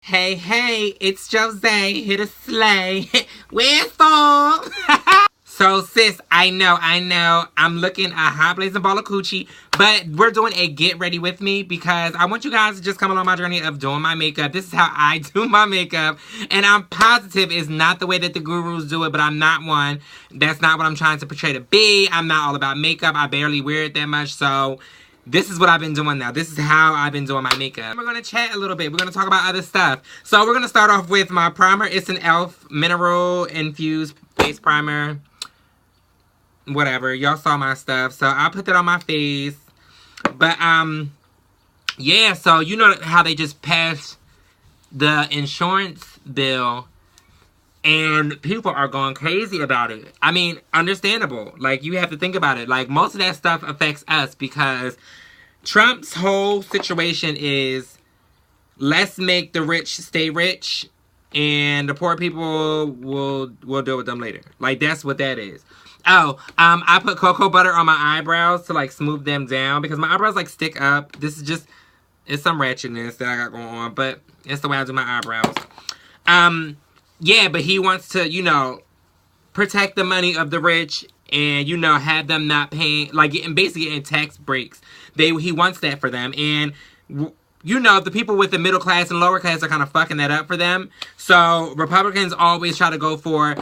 Hey, hey, it's Jose, here to slay. Wherefore? So, sis, I know, I'm looking a hot blazing ball of coochie, but we're doing a get ready with me because I want you guys to just come along my journey of doing my makeup. This is how I do my makeup, and I'm positive it's not the way that the gurus do it, but I'm not one. That's not what I'm trying to portray to be. I'm not all about makeup. I barely wear it that much, so this is what I've been doing now. This is how I've been doing my makeup. We're going to chat a little bit. We're going to talk about other stuff. So we're going to start off with my primer. It's an e.l.f. mineral infused face primer. Whatever. Y'all saw my stuff. So I'll put that on my face. But, yeah. So you know how they just passed the insurance bill. And people are going crazy about it. I mean, understandable. Like, you have to think about it. Like, most of that stuff affects us because Trump's whole situation is, let's make the rich stay rich and the poor people will deal with them later. Like, that's what that is. Oh, I put cocoa butter on my eyebrows to, like, smooth them down because my eyebrows, like, stick up. This is just, it's some ratchetness that I got going on, but it's the way I do my eyebrows. Yeah, but he wants to, you know, protect the money of the rich and, you know, have them not paying, like, basically getting tax breaks. He wants that for them. And, you know, the people with the middle class and lower class are kind of fucking that up for them. So, Republicans always try to go for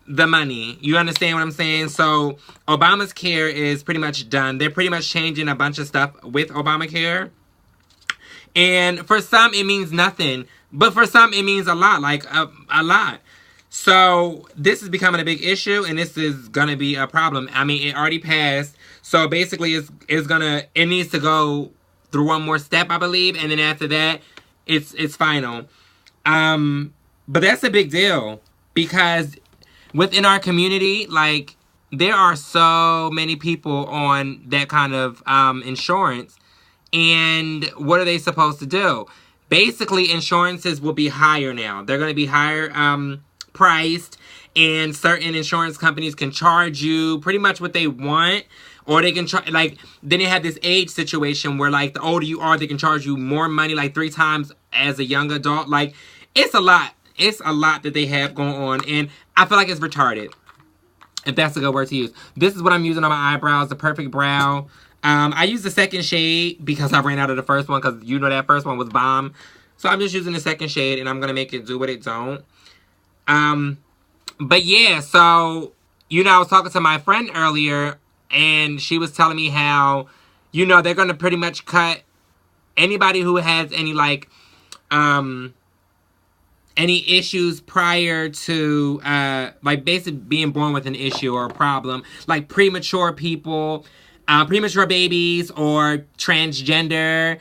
the money. You understand what I'm saying? So, Obama's care is pretty much done. They're pretty much changing a bunch of stuff with Obamacare. And for some, it means nothing. But for some, it means a lot. Like, a lot. So, this is becoming a big issue. And this is going to be a problem. I mean, it already passed. So, basically, it needs to go through one more step, I believe. And then after that, it's final. But that's a big deal. Because within our community, like, there are so many people on that kind of insurance. And what are they supposed to do? Basically, insurances will be higher now. They're going to be higher priced. And certain insurance companies can charge you pretty much what they want. Or they can charge, like, then they have this age situation where, like, the older you are, they can charge you more money, like 3 times as a young adult. Like, it's a lot. It's a lot that they have going on. And I feel like it's retarded. If that's a good word to use. This is what I'm using on my eyebrows. The Perfect Brow. I used the second shade because I ran out of the first one. Because you know that first one was bomb. So I'm just using the second shade. And I'm going to make it do what it don't. But yeah. So, you know, I was talking to my friend earlier. And she was telling me how, you know, they're going to pretty much cut anybody who has any, like, any issues prior to, like, basically being born with an issue or a problem. Like, premature people, premature babies, or transgender.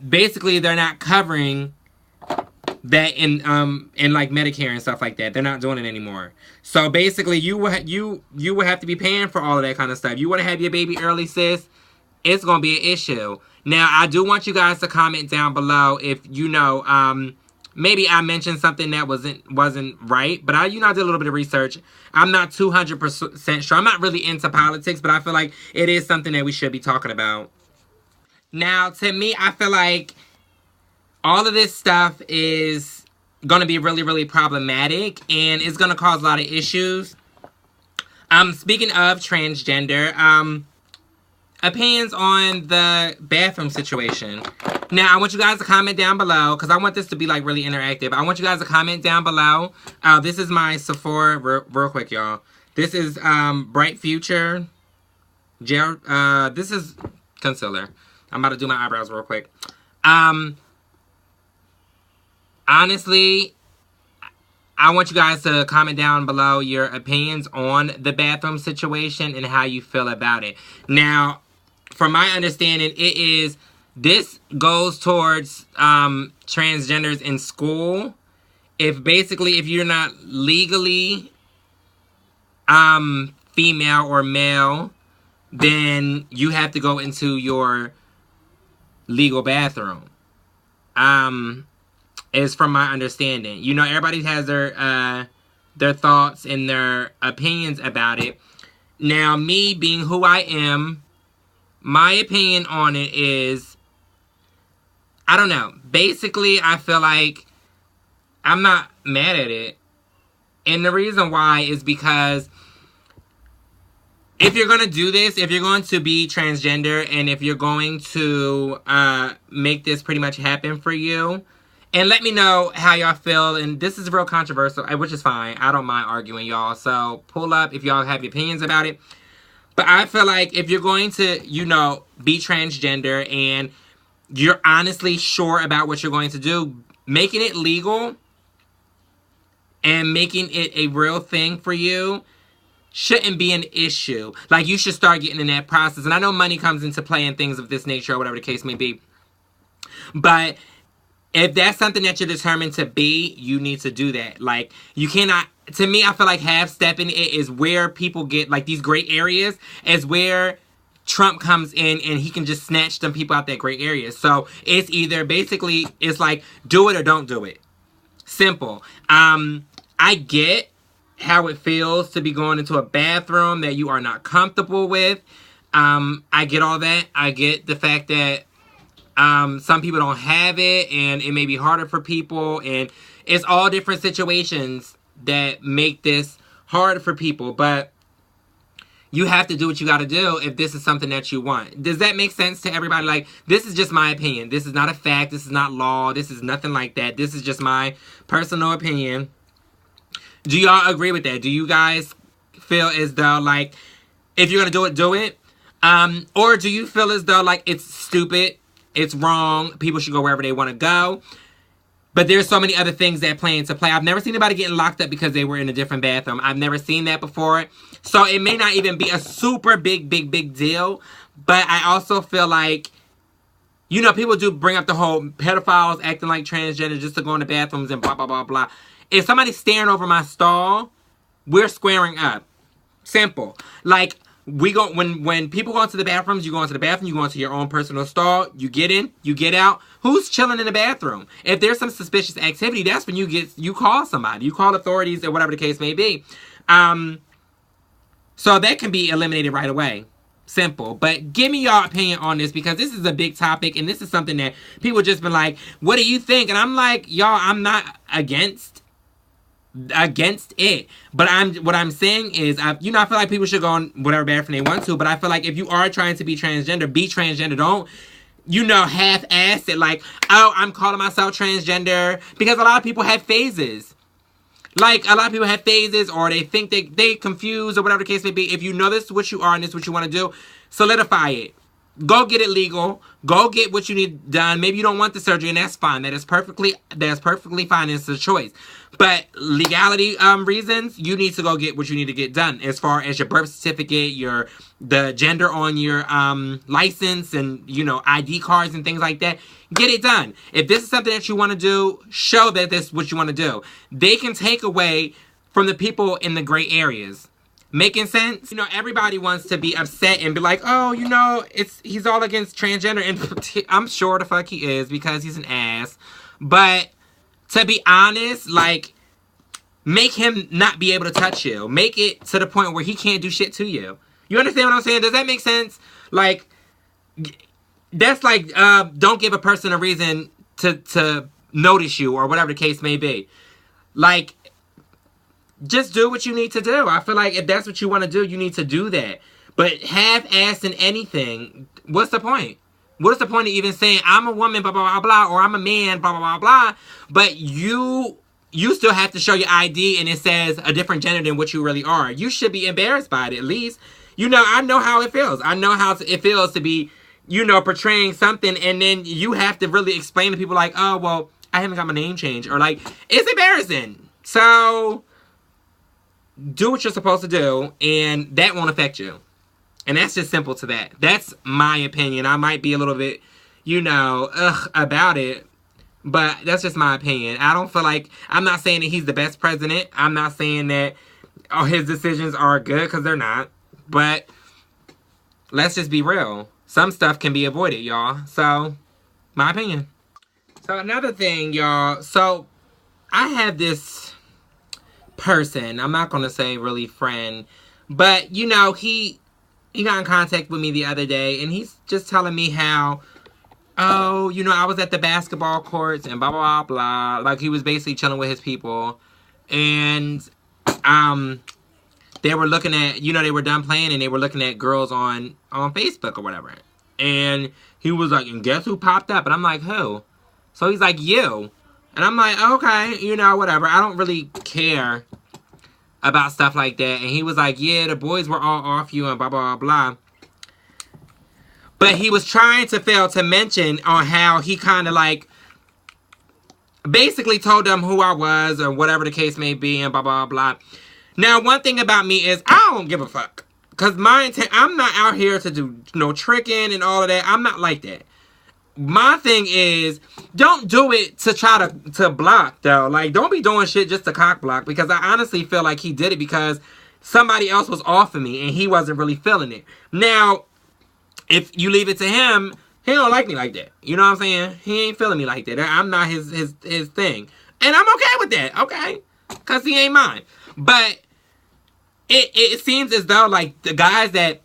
Basically, they're not covering that in like, Medicare and stuff like that. They're not doing it anymore. So, basically, you will have to be paying for all of that kind of stuff. You want to have your baby early, sis? It's going to be an issue. Now, I do want you guys to comment down below if, you know, maybe I mentioned something that wasn't right, but I did a little bit of research. I'm not 200% sure. I'm not really into politics, but I feel like it is something that we should be talking about. Now, to me, I feel like all of this stuff is going to be really, really problematic, and it's going to cause a lot of issues. Speaking of transgender, opinions on the bathroom situation. Now, I want you guys to comment down below, because I want this to be, like, really interactive. I want you guys to comment down below. This is my Sephora, real quick, y'all. This is Bright Future gel. This is concealer. I'm about to do my eyebrows real quick. Honestly, I want you guys to comment down below your opinions on the bathroom situation and how you feel about it. Now, from my understanding, this goes towards transgenders in school. If you're not legally female or male, then you have to go into your legal bathroom. Is from my understanding. You know, everybody has their thoughts and their opinions about it. Now, me being who I am, my opinion on it is, I don't know. Basically, I feel like I'm not mad at it. And the reason why is because if you're going to do this, if you're going to be transgender, and if you're going to make this pretty much happen for you, and let me know how y'all feel. And this is real controversial, which is fine. I don't mind arguing, y'all. So pull up if y'all have opinions about it. But I feel like if you're going to, you know, be transgender and you're honestly sure about what you're going to do, making it legal and making it a real thing for you shouldn't be an issue. Like, you should start getting in that process. And I know money comes into play and things of this nature or whatever the case may be. But if that's something that you're determined to be, you need to do that. Like, you cannot... To me, I feel like half-stepping it is where people get, like, these gray areas is where Trump comes in and he can just snatch them people out that gray area. So, it's either, basically, it's like, do it or don't do it. Simple. I get how it feels to be going into a bathroom that you are not comfortable with. I get all that. I get the fact that some people don't have it and it may be harder for people, and it's all different situations that make this hard for people, but you have to do what you got to do if this is something that you want. Does that make sense to everybody? Like, this is just my opinion. This is not a fact. This is not law. This is nothing like that. This is just my personal opinion. Do y'all agree with that? Do you guys feel as though, like, if you're going to do it? Or do you feel as though, like, it's stupid, it's wrong, people should go wherever they want to go? But there's so many other things that play into play. I've never seen anybody getting locked up because they were in a different bathroom. I've never seen that before. So it may not even be a super big deal. But I also feel like, you know, people do bring up the whole pedophiles acting like transgender just to go in the bathrooms and blah, blah, blah, blah. If somebody's staring over my stall, we're squaring up. Simple. Like, we go when people go into the bathrooms, you go into the bathroom, you go into your own personal stall, you get in, you get out. Who's chilling in the bathroom? If there's some suspicious activity, that's when you call somebody. You call authorities or whatever the case may be. So that can be eliminated right away. Simple. But give me your opinion on this, because this is a big topic and this is something that people just been like, what do you think? And I'm like, y'all, I'm not against it, but what I'm saying is, I feel like people should go on whatever bathroom they want to, but I feel like if you are trying to be transgender, be transgender. Don't, half-ass it, like, oh, I'm calling myself transgender, because a lot of people have phases. Like, a lot of people have phases, or they think they confused, or whatever the case may be. If you know this is what you are and this is what you want to do, solidify it. Go get it legal. Go get what you need done. Maybe you don't want the surgery, and that's fine. That's perfectly fine. It's a choice. But legality reasons, you need to go get what you need to get done. As far as your birth certificate, the gender on your license, and ID cards and things like that, get it done. If this is something that you want to do, show that this is what you want to do. They can take away from the people in the gray areas. Making sense? Everybody wants to be upset and be like, oh, he's all against transgender. And I'm sure the fuck he is, because he's an ass. But to be honest, like, make him not be able to touch you. Make it to the point where he can't do shit to you. You understand what I'm saying? Does that make sense? Like, that's like, don't give a person a reason to notice you, or whatever the case may be. Like, just do what you need to do. I feel like if that's what you want to do, you need to do that. But half-assing anything, what's the point? What is the point of even saying, I'm a woman, blah, blah, blah, blah, or I'm a man, blah, blah, blah, blah, but you still have to show your ID and it says a different gender than what you really are. You should be embarrassed by it, at least. I know how it feels. I know how it feels to be, portraying something, and then you have to really explain to people like, oh, well, I haven't got my name changed, or like, it's embarrassing. So do what you're supposed to do, and that won't affect you. And that's just simple to that. That's my opinion. I might be a little bit, about it, but that's just my opinion. I don't feel like, I'm not saying that he's the best president. I'm not saying that his decisions are good, because they're not. But let's just be real. Some stuff can be avoided, y'all. So, my opinion. So, another thing, y'all. So, I have this person, I'm not going to say really friend, but, he got in contact with me the other day, and he's just telling me how oh, you know, I was at the basketball courts and blah, blah, blah, blah. Like, he was basically chilling with his people. And, they were looking at, you know, they were done playing and they were looking at girls on Facebook or whatever. And he was like, and guess who popped up? And I'm like, who? So he's like, you. And I'm like, okay, you know, whatever. I don't really care about stuff like that. And he was like, yeah, the boys were all off you and blah, blah, blah. But he was trying to fail to mention on how he kind of like basically told them who I was or whatever the case may be and blah, blah, blah. Now, one thing about me is I don't give a fuck. Because my intent, I'm not out here to do no tricking and all of that. I'm not like that. My thing is, don't do it to try to block, though. Like, don't be doing shit just to cock block. Because I honestly feel like he did it because somebody else was off of me and he wasn't really feeling it. Now, if you leave it to him, he don't like me like that. You know what I'm saying? He ain't feeling me like that. I'm not his thing. And I'm okay with that, okay? Because he ain't mine. But it seems as though, like, the guys that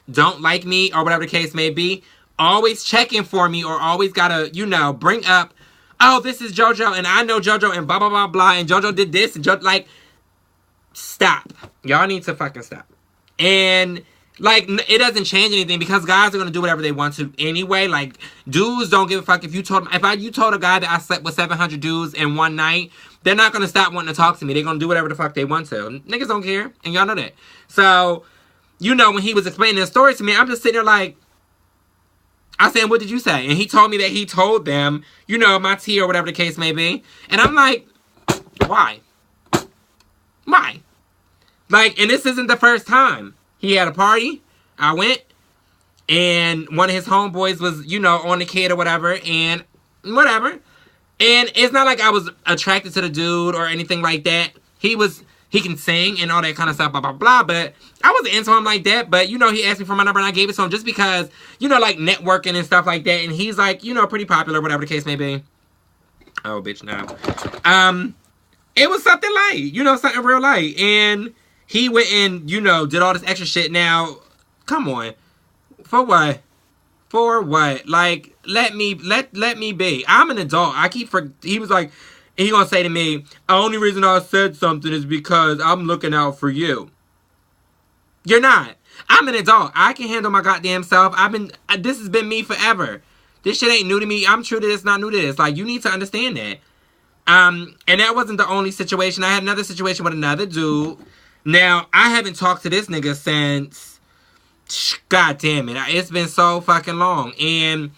don't like me or whatever the case may be, always checking for me or always gotta, you know, bring up, oh, this is JoJo and I know JoJo and blah, blah, blah, blah, and JoJo did this and JoJo, like, stop. Y'all need to fucking stop. And, like, it doesn't change anything because guys are gonna do whatever they want to anyway. Like, dudes don't give a fuck if you told a guy that I slept with 700 dudes in one night, they're not gonna stop wanting to talk to me. They're gonna do whatever the fuck they want to. Niggas don't care, and y'all know that. So, you know, when he was explaining the story to me, I'm just sitting there like, I said, what did you say? And he told me that he told them, you know, my tea or whatever the case may be. And I'm like, why? Why? Like, and this isn't the first time. He had a party. I went. And one of his homeboys was, you know, on the kid or whatever. And whatever. And it's not like I was attracted to the dude or anything like that. He can sing and all that kind of stuff, blah, blah, blah. But I wasn't into him like that. But, you know, he asked me for my number and I gave it to him just because, you know, like networking and stuff like that. And he's like, you know, pretty popular, whatever the case may be. Oh, bitch, no. It was something light, you know, something real light. And he went and, you know, did all this extra shit. Now, come on. For what? For what? Like, let me be. I'm an adult. He was like, he gonna say to me, the only reason I said something is because I'm looking out for you. You're not. I'm an adult. I can handle my goddamn self. This has been me forever. This shit ain't new to me. I'm true to this, not new to this. Like, you need to understand that. And that wasn't the only situation. I had another situation with another dude. Now, I haven't talked to this nigga since, god damn it, it's been so fucking long. And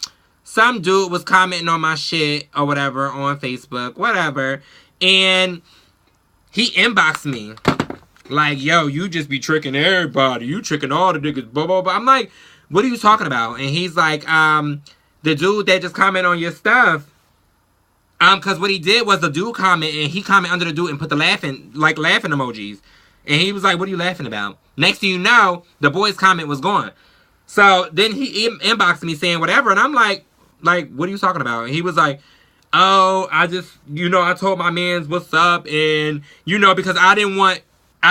some dude was commenting on my shit or whatever on Facebook, whatever. And he inboxed me. Like, yo, you just be tricking everybody. You tricking all the niggas, blah, blah, blah. I'm like, what are you talking about? And he's like, the dude that just commented on your stuff, because what he did was the dude comment, and he commented under the dude and put the laughing emojis. And he was like, what are you laughing about? Next thing you know, the boy's comment was gone. So then he inboxed me saying whatever, and I'm like, what are you talking about? And he was like, oh, I just, you know, I told my mans what's up, and, you know, because I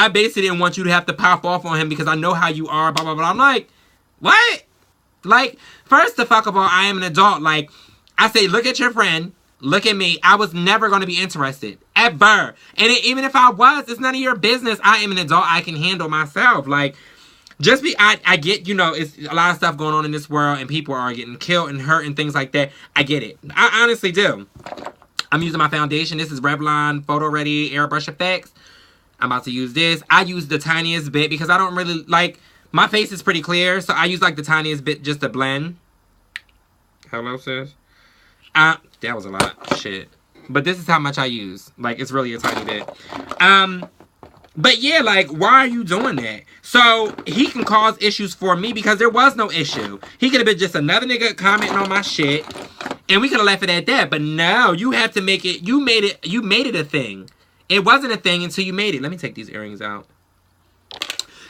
basically didn't want you to have to pop off on him because I know how you are, blah, blah, blah. I'm like, what? Like, first of all, I am an adult. Like, I say, look at your friend. Look at me. I was never going to be interested. Ever. And even if I was, it's none of your business. I am an adult. I can handle myself. Like, I get, you know, it's a lot of stuff going on in this world and people are getting killed and hurt and things like that. I get it. I honestly do. I'm using my foundation. This is Revlon Photo Ready Airbrush Effects. I'm about to use this. I use the tiniest bit because I don't really, like, my face is pretty clear. So I use, like, the tiniest bit just to blend. Hello, sis? That was a lot. Shit. But this is how much I use. Like, it's really a tiny bit. But yeah, like, why are you doing that? So, he can cause issues for me because there was no issue. He could have been just another nigga commenting on my shit. And we could have left it at that. But no, you have to make it, you made it a thing. It wasn't a thing until you made it. Let me take these earrings out.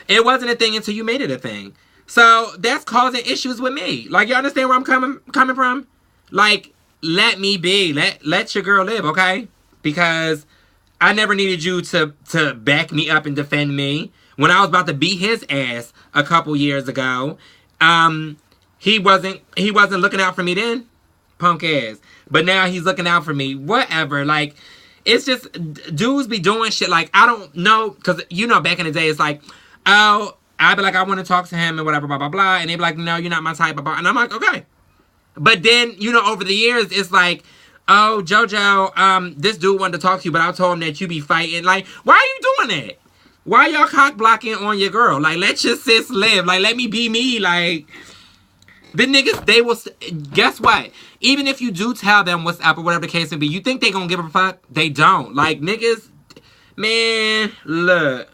It wasn't a thing until you made it a thing. So, that's causing issues with me. Like, you understand where I'm coming from? Like, let me be. Let your girl live, okay? Because I never needed you to back me up and defend me. When I was about to beat his ass a couple years ago, he wasn't looking out for me then. punk ass. But now he's looking out for me. Whatever. Like, it's just, dudes be doing shit like, I don't know, because, you know, back in the day, it's like, oh, I'd be like, I want to talk to him and whatever, blah, blah, blah. And they'd be like, no, you're not my type, blah, blah. And I'm like, okay. But then, you know, over the years, it's like, oh, JoJo, this dude wanted to talk to you, but I told him that you be fighting. Like, why are you doing that? Why y'all cock blocking on your girl? Like, let your sis live. Like, let me be me. Like, the niggas, they will, guess what? Even if you do tell them what's up or whatever the case may be, you think they gonna give a fuck? They don't. Like, niggas, man, look.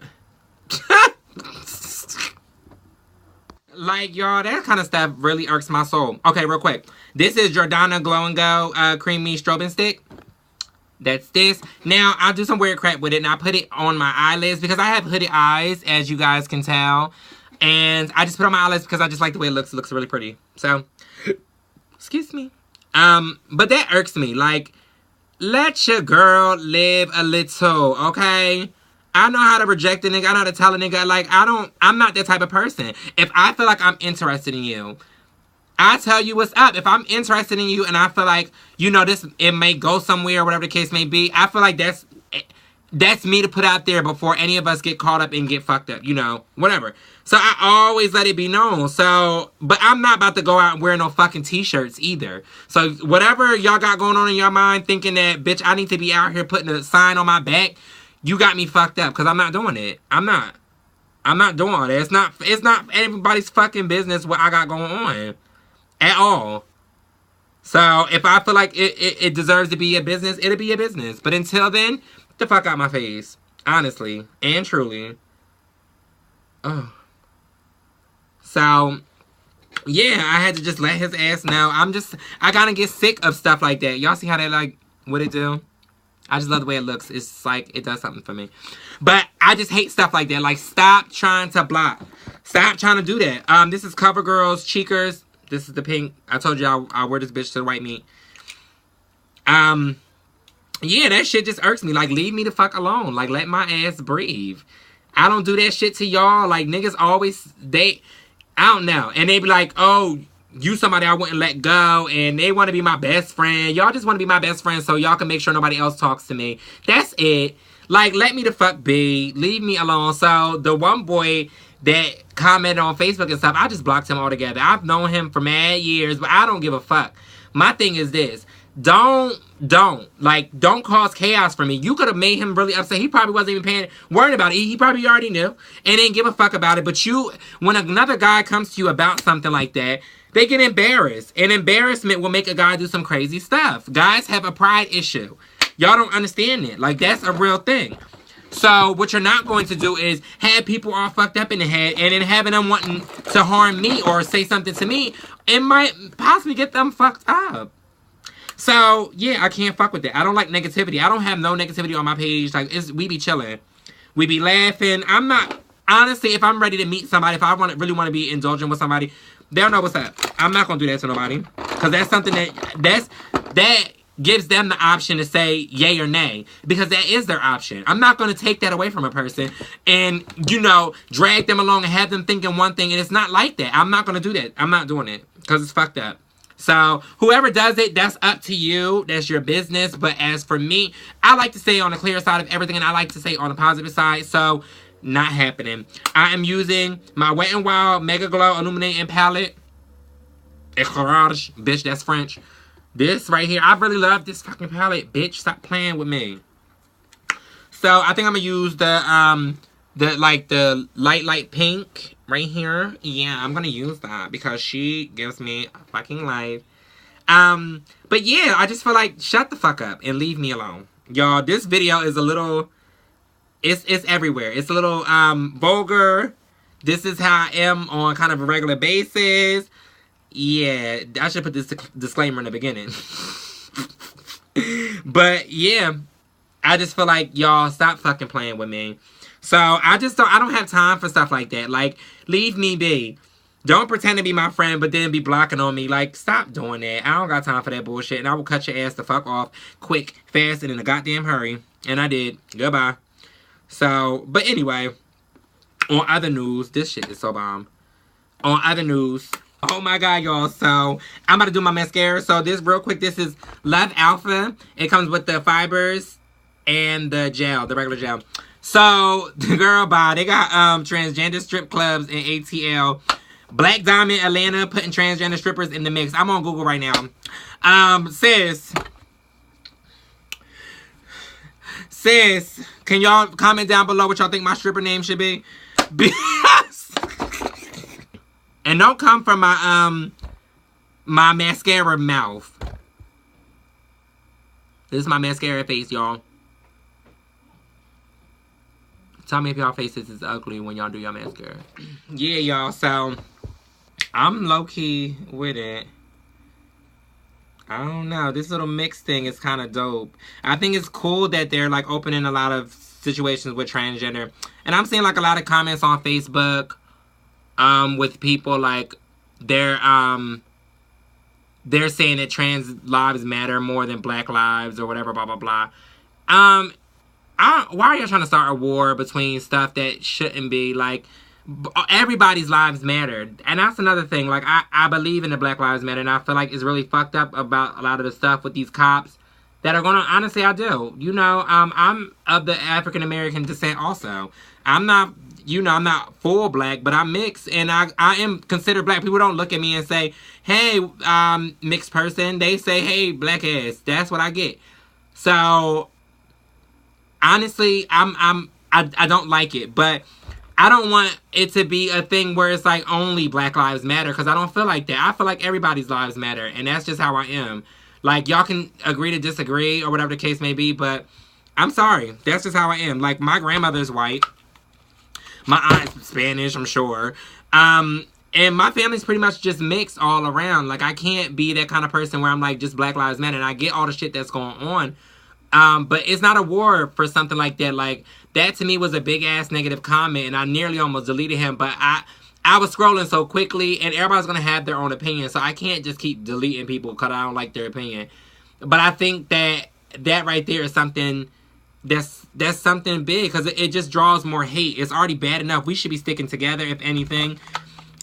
Like, y'all, that kind of stuff really irks my soul. Okay, real quick. This is Jordana Glow and Go Creamy Strobing Stick. That's this. Now, I'll do some weird crap with it, and I put it on my eyelids because I have hooded eyes, as you guys can tell. And I just put it on my eyelids because I just like the way it looks. It looks really pretty. So, excuse me. But that irks me. Like, let your girl live a little, okay? I know how to reject a nigga. I know how to tell a nigga. Like, I'm not that type of person. If I feel like I'm interested in you, I tell you what's up. If I'm interested in you and I feel like, you know, it may go somewhere or whatever the case may be, I feel like that's me to put out there before any of us get caught up and get fucked up, you know, whatever. So I always let it be known. So, but I'm not about to go out and wear no fucking t-shirts either. So whatever y'all got going on in your mind thinking that, bitch, I need to be out here putting a sign on my back, you got me fucked up because I'm not doing it. I'm not doing it. It's not everybody's fucking business what I got going on. At all. So, if I feel like it deserves to be a business, it'll be a business. But until then, get the fuck out my face. Honestly. And truly. Oh. So, yeah, I had to just let his ass know. I gotta get sick of stuff like that. Y'all see how they, like, what it do? I just love the way it looks. It's like, it does something for me. But I just hate stuff like that. Like, stop trying to block. Stop trying to do that. This is CoverGirl's Cheekers. This is the pink. I told you I'll wear this bitch to the white meat. Yeah, that shit just irks me. Like, leave me the fuck alone. Like, let my ass breathe. I don't do that shit to y'all. Like, niggas always, I don't know. And they be like, oh, you somebody I wouldn't let go. And they want to be my best friend. Y'all just want to be my best friend so y'all can make sure nobody else talks to me. That's it. Like, let me the fuck be. Leave me alone. So, the one boy that commented on Facebook and stuff, I just blocked him altogether. I've known him for mad years, but I don't give a fuck. My thing is this. Don't cause chaos for me. You could have made him really upset. He probably wasn't even worried about it. He probably already knew and didn't give a fuck about it. But when another guy comes to you about something like that, they get embarrassed. And embarrassment will make a guy do some crazy stuff. Guys have a pride issue. Y'all don't understand it. Like, that's a real thing. So, what you're not going to do is have people all fucked up in the head and then having them wanting to harm me or say something to me. It might possibly get them fucked up. So, yeah, I can't fuck with that. I don't like negativity. I don't have no negativity on my page. Like, we be chilling. We be laughing. I'm not, honestly, if I'm ready to meet somebody, if I really want to be indulgent with somebody, they'll know what's up. I'm not going to do that to nobody. Because that's something that gives them the option to say yay or nay. Because that is their option. I'm not going to take that away from a person and, you know, drag them along and have them thinking one thing. And it's not like that. I'm not going to do that. I'm not doing it. Because it's fucked up. So, whoever does it, that's up to you. That's your business. But as for me, I like to stay on the clear side of everything. And I like to stay on the positive side. So, not happening. I am using my Wet n Wild Mega Glow Illuminating Palette. Éclairage. Bitch, that's French. This right here, I really love this fucking palette, bitch. Stop playing with me. So I think I'm gonna use the light pink right here. Yeah, I'm gonna use that because she gives me a fucking life. But yeah, I just feel like shut the fuck up and leave me alone, y'all. This video is a little, it's everywhere. It's a little vulgar. This is how I am on kind of a regular basis. Yeah, I should put this disclaimer in the beginning. But, yeah, I just feel like, y'all, stop fucking playing with me. So, I don't have time for stuff like that. Like, leave me be. Don't pretend to be my friend, but then be blocking on me. Like, stop doing that. I don't got time for that bullshit. And I will cut your ass the fuck off quick, fast, and in a goddamn hurry. And I did. Goodbye. So, but anyway, on other news, this shit is so bomb. On other news, Oh my god, y'all. So, I'm about to do my mascara. So, this real quick, this is Love Alpha. It comes with the fibers and the gel, the regular gel. So, the girl bye. They got transgender strip clubs in ATL. Black Diamond Atlanta putting transgender strippers in the mix. I'm on Google right now. Sis, can y'all comment down below what y'all think my stripper name should be? And don't come from my my mascara mouth. This is my mascara face, y'all. Tell me if y'all faces is ugly when y'all do your mascara. Yeah, y'all, so I'm low-key with it. I don't know. This little mix thing is kind of dope. I think it's cool that they're, like, opening a lot of situations with transgender. And I'm seeing, like, a lot of comments on Facebook with people, like, they're saying that trans lives matter more than black lives or whatever, blah, blah, blah. Why are y'all trying to start a war between stuff that shouldn't be? Like, everybody's lives matter. And that's another thing. Like, I believe in the Black Lives Matter, and I feel like it's really fucked up about a lot of the stuff with these cops that are going to, honestly, I do. You know, I'm of the African-American descent also. I'm not, you know, I'm not full black, but I'm mixed, and I am considered black. People don't look at me and say, hey, mixed person. They say, hey, black ass. That's what I get. So, honestly, I don't like it, but I don't want it to be a thing where it's like only Black Lives Matter, because I don't feel like that. I feel like everybody's lives matter, and that's just how I am. Like, y'all can agree to disagree or whatever the case may be, but I'm sorry. That's just how I am. Like, my grandmother's white. My aunt's Spanish, I'm sure. And my family's pretty much just mixed all around. Like, I can't be that kind of person where I'm like, just Black Lives Matter, and I get all the shit that's going on. But it's not a war for something like that. Like, that to me was a big-ass negative comment, and I nearly almost deleted him. But I was scrolling so quickly, and everybody's going to have their own opinion. So I can't just keep deleting people because I don't like their opinion. But I think that right there is something that's something big, because it just draws more hate. It's already bad enough. We should be sticking together, if anything.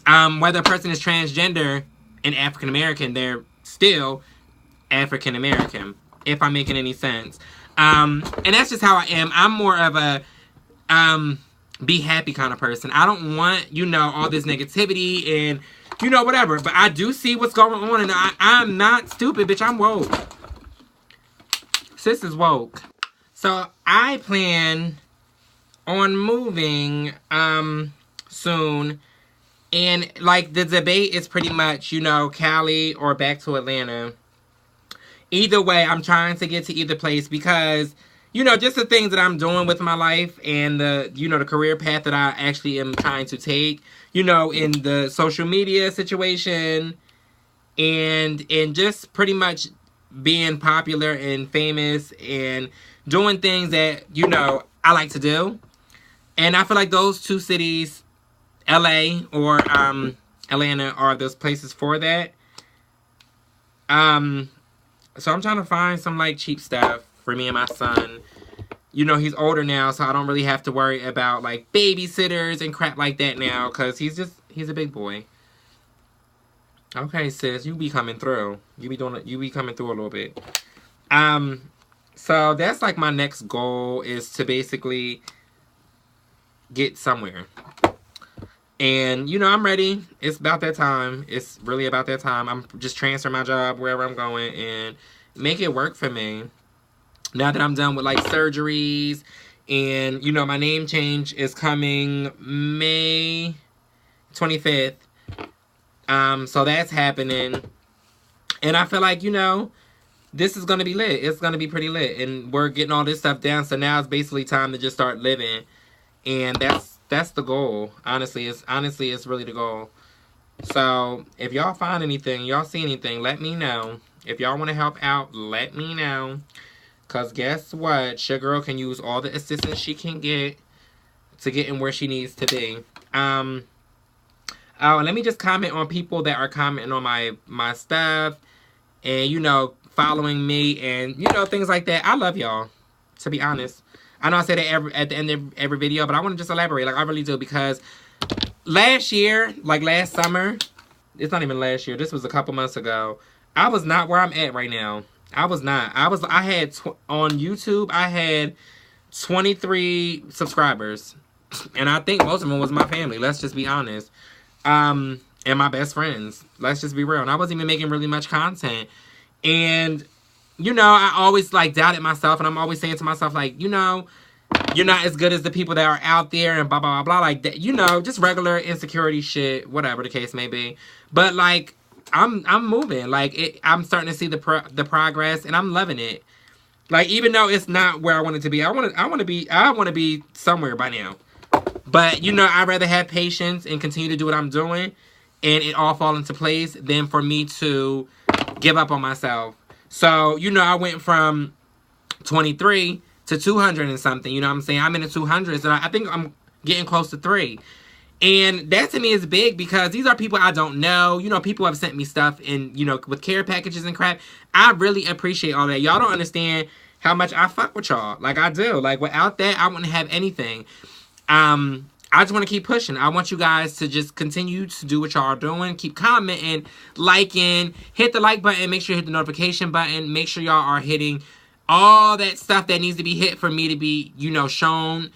Whether a person is transgender and African-American, they're still African-American, if I'm making any sense. And that's just how I am. I'm more of a be happy kind of person. I don't want, you know, all this negativity and, you know, whatever. But I do see what's going on, and I'm not stupid, bitch. I'm woke. Sis is woke. So I plan on moving soon. And, like, the debate is pretty much, you know, Cali or back to Atlanta. Either way, I'm trying to get to either place because, you know, just the things that I'm doing with my life and the, you know, the career path that I actually am trying to take, you know, in the social media situation and just pretty much being popular and famous and doing things that, you know, I like to do. And I feel like those two cities, LA or Atlanta, are those places for that. So I'm trying to find some, like, cheap stuff for me and my son. You know, he's older now, so I don't really have to worry about, like, babysitters and crap like that now, because he's a big boy. Okay, sis, you be coming through. You be coming through a little bit. So that's, like, my next goal is to basically get somewhere. And, you know, I'm ready. It's about that time. It's really about that time. I'm just transferring my job wherever I'm going and make it work for me. Now that I'm done with, like, surgeries and, you know, my name change is coming May 25th. So that's happening. And I feel like, you know, this is going to be lit. It's going to be pretty lit. And we're getting all this stuff down. So now it's basically time to just start living. And that's the goal. Honestly, it's really the goal. So, if y'all find anything, y'all see anything, let me know. If y'all want to help out, let me know. Because guess what? Your girl can use all the assistance she can get to getting where she needs to be. Oh, and let me just comment on people that are commenting on my stuff. And, you know, following me and, you know, things like that. I love y'all, to be honest. I know I say that at the end of every video, but I want to just elaborate. Like, I really do, because last year, like last summer, It's not even last year. This was a couple months ago. I was not where I'm at right now. I was not. I had, on YouTube, I had 23 subscribers. And I think most of them was my family. Let's just be honest. And my best friends. Let's just be real. And I wasn't even making really much content. And, you know, I always, like, doubted myself. And I'm always saying to myself, like, you know, you're not as good as the people that are out there and blah, blah, blah, blah. Like, that, you know, just regular insecurity shit, whatever the case may be. But, like, I'm moving. Like, I'm starting to see the progress, and I'm loving it. Like, even though it's not where I want it to be, I want to be somewhere by now. But, you know, I'd rather have patience and continue to do what I'm doing and it all fall into place than for me to give up on myself. So, you know, I went from 23 to 200 and something. You know what I'm saying? I'm in the 200s, and I think I'm getting close to 3. And that to me is big because these are people I don't know. You know, people have sent me stuff in, you know, with care packages and crap. I really appreciate all that. Y'all don't understand how much I fuck with y'all. Like, I do. Like, without that, I wouldn't have anything. I just want to keep pushing. I want you guys to just continue to do what y'all are doing. Keep commenting, liking, hit the like button. Make sure you hit the notification button. Make sure y'all are hitting all that stuff that needs to be hit for me to be, you know, shown.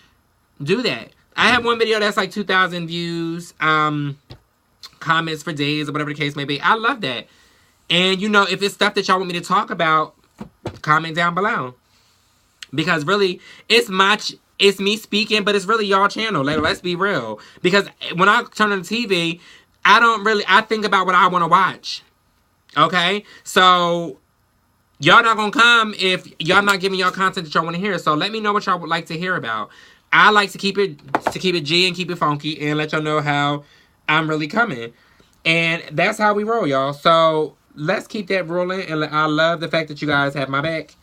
Do that. I have one video that's like 2,000 views, comments for days or whatever the case may be. I love that. And, you know, if it's stuff that y'all want me to talk about, comment down below. Because really, it's me speaking, but it's really y'all channel. Like, let's be real. Because when I turn on the TV, I think about what I want to watch. Okay? So, y'all not going to come if y'all not giving y'all content that y'all want to hear. So, let me know what y'all would like to hear about. I like to keep it G and keep it funky and let y'all know how I'm really coming. And that's how we roll, y'all. So, let's keep that rolling. And I love the fact that you guys have my back.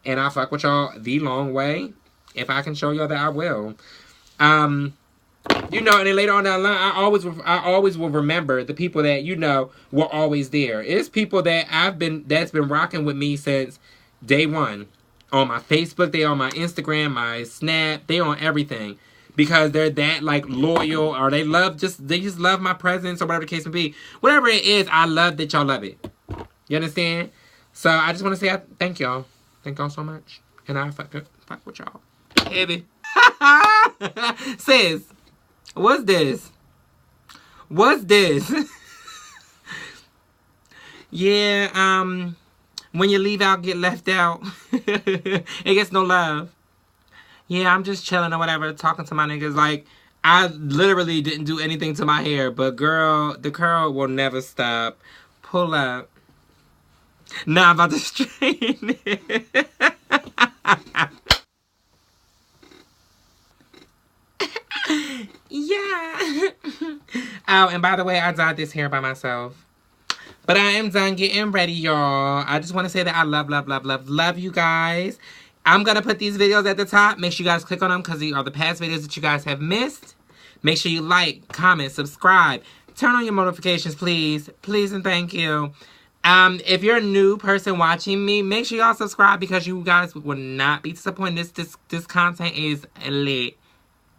And I fuck with y'all the long way. If I can show y'all that, I will. You know, and then later on down the line, I always will remember the people that, you know, were always there. It's people that that's been rocking with me since day one. On my Facebook, they on my Instagram, my Snap, they on everything. Because they're that, like, loyal, or they just love my presence, or whatever the case may be. Whatever it is, I love that y'all love it. You understand? So, I just want to say thank y'all. Thank y'all so much. And I fuck with y'all. Heavy. Sis, what's this? What's this? Yeah, when you leave out, get left out. It gets no love. Yeah, I'm just chilling or whatever, talking to my niggas. Like, I literally didn't do anything to my hair, but girl, the curl will never stop. Pull up. Nah, I'm about to straighten it. Yeah. Oh, and by the way, I dyed this hair by myself. But I am done getting ready, y'all. I just want to say that I love you guys. I'm going to put these videos at the top. Make sure you guys click on them because these are the past videos that you guys have missed. Make sure you like, comment, subscribe. Turn on your notifications, please. Please and thank you. If you're a new person watching me, make sure y'all subscribe because you guys will not be disappointed. This content is lit.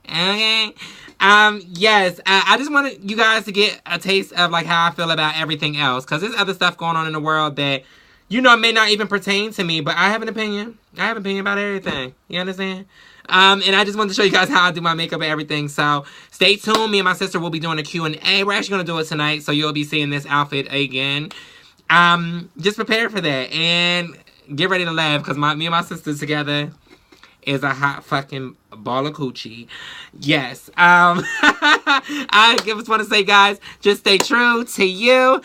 Okay. Yes. I just wanted you guys to get a taste of like how I feel about everything else, because there's other stuff going on in the world that, you know, may not even pertain to me, but I have an opinion. I have an opinion about everything. You understand? And I just wanted to show you guys how I do my makeup and everything. So stay tuned. Me and my sister will be doing a Q&A. We're actually going to do it tonight, so you'll be seeing this outfit again. Just prepare for that and get ready to laugh, because me and my sister together is a hot fucking ball of coochie. Yes. I just want to say, guys, just stay true to you.